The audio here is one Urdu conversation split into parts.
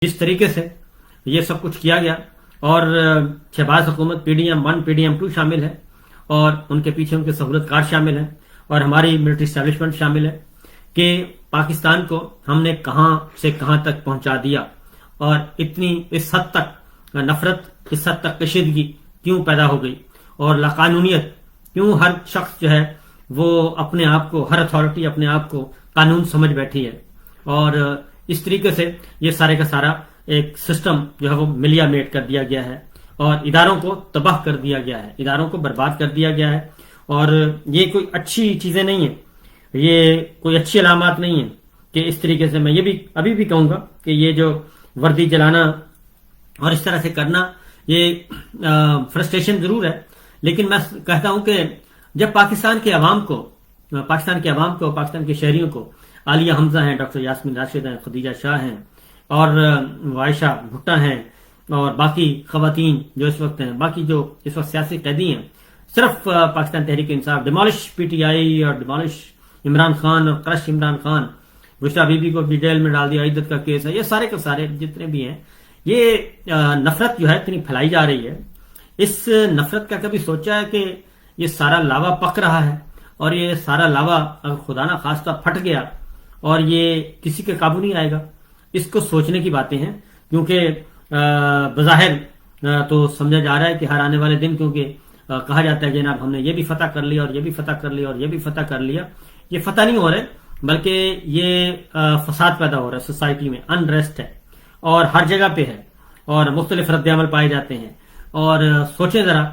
جس طریقے سے یہ سب کچھ کیا گیا اور شہباز حکومت P D M 1 P D M 2 شامل ہے اور ان کے پیچھے ان کے سہولت کار شامل ہیں اور ہماری ملٹری اسٹیبلشمنٹ شامل ہے کہ پاکستان کو ہم نے کہاں سے کہاں تک پہنچا دیا اور اتنی اس حد تک نفرت، اس حد تک کشیدگی کیوں پیدا ہو گئی اور لاقانونیت کیوں ہر شخص جو ہے وہ اپنے آپ کو، ہر اتھارٹی اپنے آپ کو قانون سمجھ بیٹھی ہے اور اس طریقے سے یہ سارے کا سارا ایک سسٹم جو ہے وہ ملیا میٹ کر دیا گیا ہے اور اداروں کو تباہ کر دیا گیا ہے، اداروں کو برباد کر دیا گیا ہے اور یہ کوئی اچھی چیزیں نہیں ہیں، یہ کوئی اچھی علامات نہیں ہیں کہ اس طریقے سے میں یہ بھی ابھی بھی کہوں گا کہ یہ جو وردی جلانا اور اس طرح سے کرنا یہ فرسٹریشن ضرور ہے، لیکن میں کہتا ہوں کہ جب پاکستان کے عوام کو، پاکستان کے شہریوں کو عالیہ حمزہ ہیں، ڈاکٹر یاسمین راشد ہیں، خدیجہ شاہ ہیں اور عائشہ بھٹہ ہیں اور باقی خواتین جو اس وقت ہیں، باقی جو اس وقت سیاسی قیدی ہیں، صرف Pakistan Tehreek Insaf, demolish P T I اور ڈیمالش عمران خان اور کرش عمران خان، بشرا بی بی کو بھی جیل میں ڈال دیا، عدت کا کیس ہے، یہ سارے کے سارے جتنے بھی ہیں، یہ نفرت جو ہے اتنی پھیلائی جا رہی ہے۔ اس نفرت کا کبھی سوچا ہے کہ یہ سارا لاوا پک رہا ہے اور یہ سارا لاوا اگر خدا نہ خواستہ پھٹ گیا اور یہ کسی کے قابو نہیں آئے گا؟ اس کو سوچنے کی باتیں ہیں، کیونکہ بظاہر تو سمجھا جا رہا ہے کہ ہر آنے والے دن، کیونکہ کہا جاتا ہے جناب ہم نے یہ بھی فتح کر لیا اور یہ بھی فتح کر لیا اور یہ بھی فتح کر لیا، یہ فتح نہیں ہو رہے بلکہ یہ فساد پیدا ہو رہا ہے سوسائٹی میں، انریسٹ ہے اور ہر جگہ پہ ہے اور مختلف رد عمل پائے جاتے ہیں۔ اور سوچیں ذرا،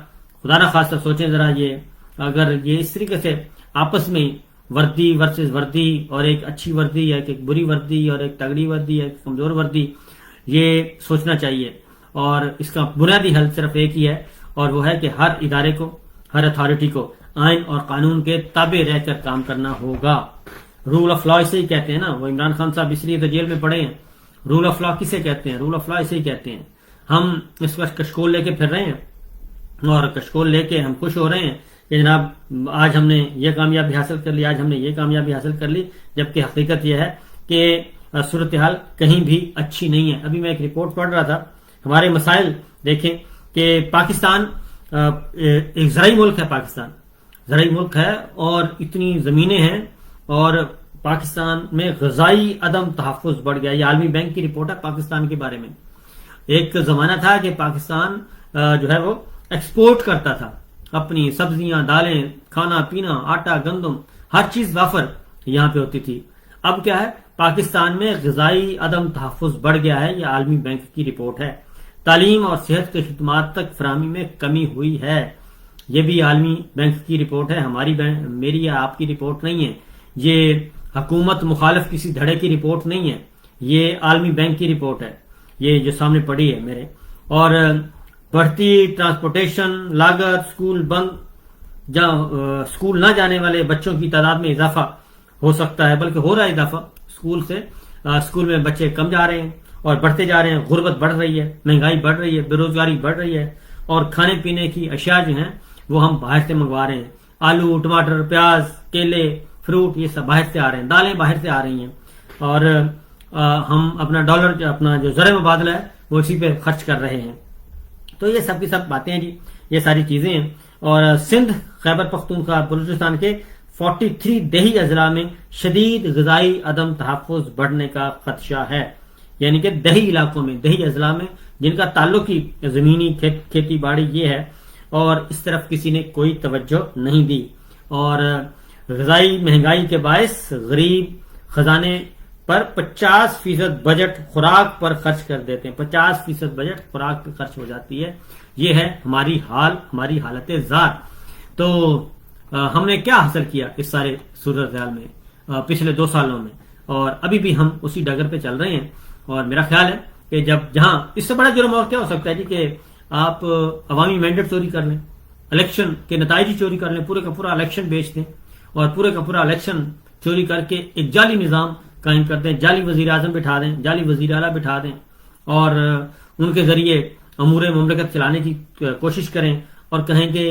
خدا نہ خواستہ سوچیں ذرا، یہ اگر یہ اس طریقے سے آپس میں وردی ورسز وردی اور ایک اچھی وردی ہے، ایک بری وردی اور ایک تگڑی وردی ہے، ایک کمزور وردی، یہ سوچنا چاہیے اور اس کا بنیادی حل صرف ایک ہی ہے اور وہ ہے کہ ہر ادارے کو، ہر اتھارٹی کو آئین اور قانون کے تابع رہ کر کام کرنا ہوگا۔ رول آف لا اسے ہی کہتے ہیں نا، وہ عمران خان صاحب اس لیے تو جیل میں پڑے ہیں۔ رول آف لا کسے کہتے ہیں؟ رول آف لا اسے ہی کہتے ہیں۔ ہم اس وقت کشکول لے کے پھر رہے ہیں اور کشکول لے کے ہم خوش ہو رہے ہیں کہ جناب آج ہم نے یہ کامیابی حاصل کر لی، آج ہم نے یہ کامیابی حاصل کر لی، جبکہ حقیقت یہ ہے کہ صورتحال کہیں بھی اچھی نہیں ہے۔ ابھی میں ایک رپورٹ پڑھ رہا تھا، ہمارے مسائل دیکھیں کہ پاکستان ایک زرعی ملک ہے، پاکستان زرعی ملک ہے اور اتنی زمینیں ہیں اور پاکستان میں غذائی عدم تحفظ بڑھ گیا۔ یہ عالمی بینک کی رپورٹ ہے پاکستان کے بارے میں۔ ایک زمانہ تھا کہ پاکستان جو ہے وہ ایکسپورٹ کرتا تھا، اپنی سبزیاں، دالیں، کھانا پینا، آٹا، گندم، ہر چیز وافر یہاں پہ ہوتی تھی۔ اب کیا ہے؟ پاکستان میں غذائی عدم تحفظ بڑھ گیا ہے، یہ عالمی بینک کی رپورٹ ہے۔ تعلیم اور صحت کے خدمات تک فراہمی میں کمی ہوئی ہے، یہ بھی عالمی بینک کی رپورٹ ہے، ہماری میری یا آپ کی رپورٹ نہیں ہے، یہ حکومت مخالف کسی دھڑے کی رپورٹ نہیں ہے، یہ عالمی بینک کی رپورٹ ہے، یہ جو سامنے پڑی ہے میرے۔ اور بڑھتی ٹرانسپورٹیشن لاگت، سکول بند، سکول نہ جانے والے بچوں کی تعداد میں اضافہ ہو سکتا ہے، بلکہ ہو رہا ہے اضافہ، سکول میں بچے کم جا رہے ہیں اور بڑھتے جا رہے ہیں، غربت بڑھ رہی ہے، مہنگائی بڑھ رہی ہے، بے روزگاری بڑھ رہی ہے اور کھانے پینے کی اشیاء جو ہیں وہ ہم باہر سے منگوا رہے ہیں، آلو، ٹماٹر، پیاز، کیلے، فروٹ، یہ سب باہر سے آ رہے ہیں، دالیں باہر سے آ رہی ہیں اور ہم اپنا ڈالر، اپنا جو زر مبادلہ ہے وہ اسی پہ خرچ کر رہے ہیں۔ تو یہ سب کی سب باتیں ہیں جی، یہ ساری چیزیں ہیں۔ اور سندھ، خیبر پختونخوا، بلوچستان کے 43 دیہی اضلاع میں شدید غذائی عدم تحفظ بڑھنے کا خدشہ ہے، یعنی کہ دیہی علاقوں میں، دیہی اضلاع میں جن کا تعلق ہی زمینی کھیتی باڑی یہ ہے اور اس طرف کسی نے کوئی توجہ نہیں دی اور غذائی مہنگائی کے باعث غریب خزانے پر 50% بجٹ خوراک پر خرچ کر دیتے ہیں، 50% بجٹ خوراک پر خرچ ہو جاتی ہے۔ یہ ہے ہماری ہماری حالت زار۔ تو ہم نے کیا حاصل کیا اس سارے صورتحال میں پچھلے 2 سالوں میں، اور ابھی بھی ہم اسی ڈگر پہ چل رہے ہیں۔ اور میرا خیال ہے کہ جہاں اس سے بڑا جرم اور کیا ہو سکتا ہے جی کہ آپ عوامی مینڈیٹ چوری کر لیں، الیکشن کے نتائج چوری کر لیں، پورے کا پورا الیکشن بیچ دیں اور پورے کا پورا الیکشن چوری کر کے ایک جعلی نظام قائم کر دیں، جعلی وزیر اعظم بٹھا دیں، جعلی وزیر اعلیٰ بٹھا دیں اور ان کے ذریعے امور مملکت چلانے کی کوشش کریں اور کہیں کہ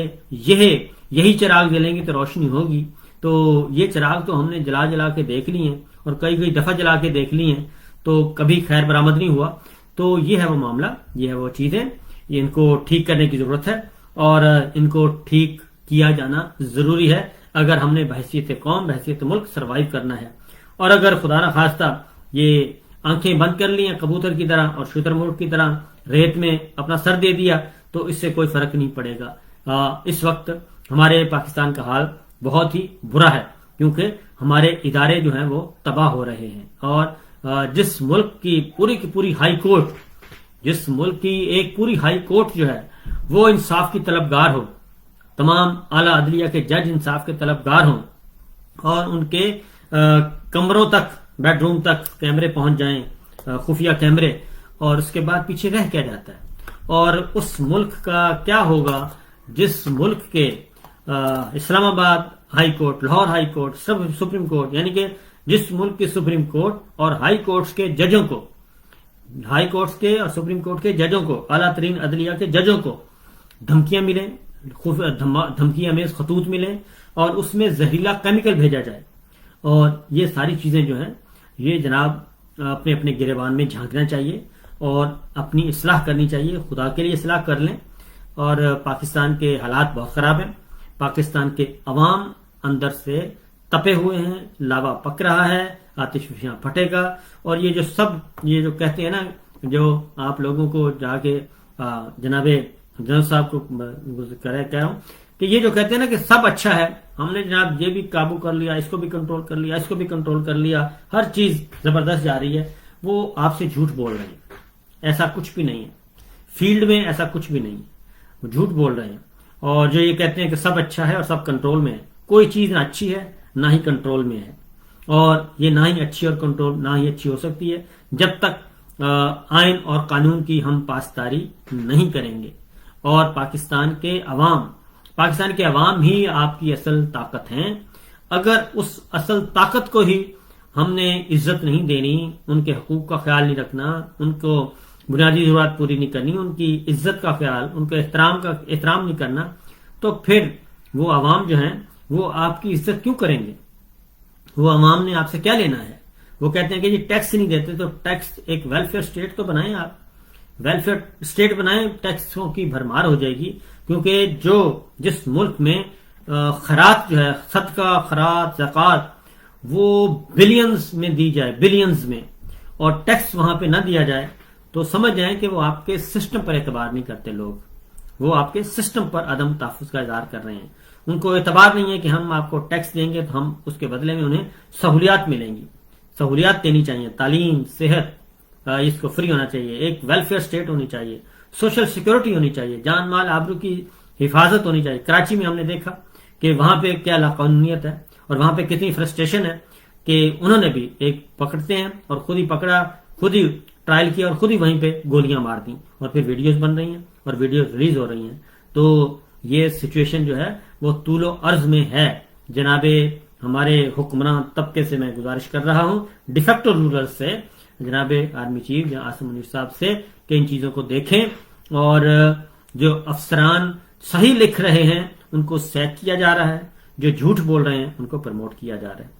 یہی چراغ جلیں گے تو روشنی ہوگی۔ تو یہ چراغ تو ہم نے جلا کے دیکھ لی ہیں اور کئی دفعہ جلا کے دیکھ لی ہیں، تو کبھی خیر برآمد نہیں ہوا۔ تو یہ ہے وہ معاملہ، یہ ہے وہ چیزیں، یہ ان کو ٹھیک کرنے کی ضرورت ہے اور ان کو ٹھیک کیا جانا ضروری ہے اگر ہم نے بحیثیت قوم، بحیثیت ملک سروائیو کرنا ہے۔ اور اگر خدا نہ خواستہ یہ آنکھیں بند کر لی ہیں کبوتر کی طرح اور شتر مرغ کی طرح ریت میں اپنا سر دے دیا تو اس سے کوئی فرق نہیں پڑے گا۔ اس وقت ہمارے پاکستان کا حال بہت ہی برا ہے کیونکہ ہمارے ادارے جو ہیں وہ تباہ ہو رہے ہیں، اور جس ملک کی پوری ہائی کورٹ، جس ملک کی ایک پوری ہائی کورٹ جو ہے وہ انصاف کی طلبگار ہو، تمام اعلیٰ عدلیہ کے جج انصاف کے طلبگار ہوں اور ان کے کمروں تک، بیڈ روم تک کیمرے پہنچ جائیں، خفیہ کیمرے، اور اس کے بعد پیچھے رہ کیا جاتا ہے؟ اور اس ملک کا کیا ہوگا جس ملک کے اسلام آباد high court, Lahore high court, supreme court, یعنی کہ جس ملک کی سپریم کورٹ اور ہائی کورٹس کے ججوں کو، ہائی کورٹس کے اور سپریم کورٹ کے ججوں کو، اعلیٰ ترین عدلیہ کے ججوں کو دھمکیاں ملیں، دھمکی امیز خطوط ملیں اور اس میں زہریلا کیمیکل بھیجا جائے، اور یہ ساری چیزیں جو ہیں یہ جناب اپنے اپنے گریبان میں جھانکنا چاہیے اور اپنی اصلاح کرنی چاہیے، خدا کے لیے اصلاح کر لیں۔ اور پاکستان کے حالات بہت خراب ہیں، پاکستان کے عوام اندر سے تپے ہوئے ہیں، لاوا پک رہا ہے، آتش فشاں پھٹے گا، اور یہ جو کہتے ہیں نا، جو آپ لوگوں کو جا کے جناب صاحب کو کہہ رہا ہوں کہ یہ جو کہتے ہیں نا کہ سب اچھا ہے، ہم نے جناب یہ بھی قابو کر لیا، اس کو بھی کنٹرول کر لیا، اس کو بھی کنٹرول کر لیا، ہر چیز زبردست جا رہی ہے، وہ آپ سے جھوٹ بول رہے ہیں۔ ایسا کچھ بھی نہیں ہے، فیلڈ میں ایسا کچھ بھی نہیں ہے، وہ جھوٹ بول رہے ہیں۔ اور جو یہ کہتے ہیں کہ سب اچھا ہے اور سب کنٹرول میں ہے، کوئی چیز نہ اچھی ہے نہ ہی کنٹرول میں ہے، اور یہ نہ ہی اچھی اور کنٹرول نہ ہی اچھی ہو سکتی ہے جب تک آئین اور قانون کی ہم پاسداری نہیں کریں گے۔ اور پاکستان کے عوام ہی آپ کی اصل طاقت ہیں۔ اگر اس اصل طاقت کو ہی ہم نے عزت نہیں دینی، ان کے حقوق کا خیال نہیں رکھنا، ان کو بنیادی ضرورت پوری نہیں کرنی، ان کی عزت کا خیال، ان کے احترام نہیں کرنا، تو پھر وہ عوام جو ہیں وہ آپ کی عزت کیوں کریں گے؟ وہ عوام نے آپ سے کیا لینا ہے؟ وہ کہتے ہیں کہ جی ٹیکس نہیں دیتے، تو ٹیکس ایک ویلفیئر اسٹیٹ تو بنائیں، آپ ویلفیئر اسٹیٹ بنائیں، ٹیکسوں کی بھرمار ہو جائے گی، کیونکہ جس ملک میں خیرات جو ہے، صدقہ، خیرات، زکوٰۃ، وہ بلینز میں دی جائے، بلینز میں، اور ٹیکس وہاں پہ نہ دیا جائے، تو سمجھ جائیں کہ وہ آپ کے سسٹم پر اعتبار نہیں کرتے لوگ، وہ آپ کے سسٹم پر عدم تحفظ کا اظہار کر رہے ہیں۔ ان کو اعتبار نہیں ہے کہ ہم آپ کو ٹیکس دیں گے تو ہم اس کے بدلے میں انہیں سہولیات ملیں گی، سہولیات دینی چاہیے، تعلیم، صحت، اس کو فری ہونا چاہیے، ایک ویلفیئر اسٹیٹ ہونی چاہیے، سوشل سیکورٹی ہونی چاہیے، جان مال آبرو کی حفاظت ہونی چاہیے۔ کراچی میں ہم نے دیکھا کہ وہاں پہ کیا لاقانونیت ہے اور وہاں پہ کتنی فرسٹریشن ہے کہ انہوں نے بھی ایک پکڑتے ہیں اور خود ہی پکڑا، خود ہی ٹرائل کیا اور خود ہی وہیں پہ گولیاں مار دیں، اور پھر ویڈیوز بن رہی ہیں اور ویڈیوز ریلیز ہو رہی ہیں۔ تو یہ سچویشن جو ہے وہ طول و عرض میں ہے۔ جناب ہمارے حکمراں طبقے سے میں گزارش کر رہا ہوں، ڈیفیکٹو رولر سے، جناب آرمی چیف عاصم منیر صاحب سے، کہ ان چیزوں کو دیکھیں، اور جو افسران صحیح لکھ رہے ہیں ان کو سیک کیا جا رہا ہے، جو جھوٹ بول رہے ہیں ان کو پروموٹ کیا جا رہا ہے۔